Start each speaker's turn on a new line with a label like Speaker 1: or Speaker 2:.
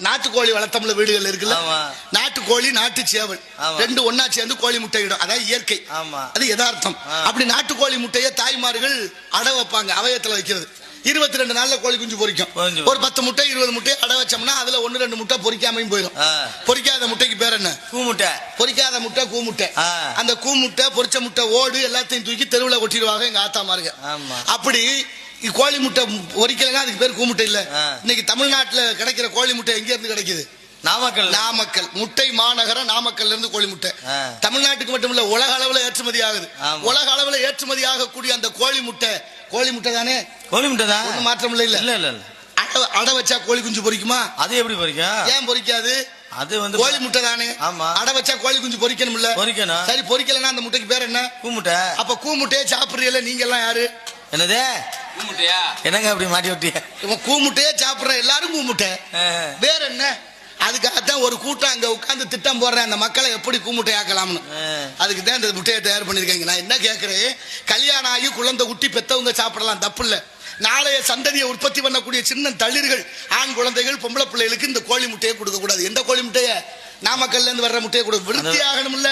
Speaker 1: நாட்டுக்கோழி வளர்த்தம்ல வீடுகள் இருக்குல்ல, நாட்டுக்கோழி நாட்டு சேவல் ரெண்டு ஒன்னா சேர்ந்து கோழி முட்டை இடும். அதான் இயற்கை, அது யதார்த்தம். அப்படி நாட்டுக்கோழி முட்டையை தாய்மார்கள் அடை வைப்பாங்க, அவயத்துல வைக்கிறது. 22 நாள்ல கோழி குஞ்சு பொரிக்கும். ஒரு 10 முட்டை 20 முட்டை அடை வச்சோம்னா அதுல 1-2 முட்டை பொரிக்காமையும் போயிடும். பொரிக்காத முட்டைக்கு பேர் என்ன? கூமுட்டை. பொரிக்காத முட்டை கூமுட்டை. அந்த கூமுட்டை பொரிச்ச முட்டை ஓடு எல்லாத்தையும் தூக்கி தெருவுல கொட்டிடுவாங்க எங்க ஆத்தாமாருங்க. அப்படி கோழி முட்டை பொரிக்கலன்னா அதுக்கு பேர் கூமுட்டை இல்ல. இன்னைக்கு தமிழ்நாட்டுல கிடைக்கிற கோழி முட்டை எங்க இருந்து கிடைக்குது? நாமக்கல் முட்டை மாநகரம், நாமக்கல்ல இருந்து கோழி முட்டை. தமிழ்நாட்டுக்கு மட்டும் இல்ல, உலக அளவுல ஏற்றுமதி ஆகுது. உலக அளவுல ஏற்றுமதி ஆகக்கூடிய அந்த கோழி முட்டை தானே? கோழி முட்டை தான், ஒன்றும் மாற்றம் இல்ல. இல்ல அடை வச்சா கோழி குஞ்சு பொரிக்குமா? அது எப்படி பொரிக்கும்? ஏன் பொரிக்காது? அது வந்து கோழி முட்டை தானே. அடை வச்சா கோழி குஞ்சு பொரிக்கணும் இல்ல? பொரிக்கணும். சரி, பொரிக்கலன்னா அந்த முட்டைக்கு பேர் என்ன? கூமுட்டை. அப்ப கூமுட்டையே சாப்பிடுறீல நீங்க எல்லாம் யாரு? என்னதே கூமுட்டையா? என்னங்க அப்படி மாட்டி விட்டீங்க? கூமுட்டையே சாப்பிடுற எல்லாரும் கூமுட்டை. வேற என்ன? அதுக்காகத்தான் ஒரு கூட்டம் அங்க உட்கார்ந்து திட்டம் போடுறேன், அந்த மக்களை எப்படி கூமுட்டை ஆக்கலாம்னு. அதுக்கு தான் இந்த முட்டையை தயார் பண்ணிருக்காங்க. நான் என்ன கேட்கிறேன், கல்யாணம் ஆகி குழந்தை குட்டி பெத்தவங்க சாப்பிடலாம், தப்பு இல்ல. நாளைய சந்ததியை உற்பத்தி பண்ணக்கூடிய சின்ன தளிர்கள், ஆண் குழந்தைகள், பொம்பளை பிள்ளைகளுக்கு இந்த கோழி முட்டையை கொடுக்க கூடாது. எந்த கோழி முட்டையை? நாமக்கல்ல இருந்து வர்ற முட்டையை கொடுக்க. விருத்தி ஆகணும் இல்ல.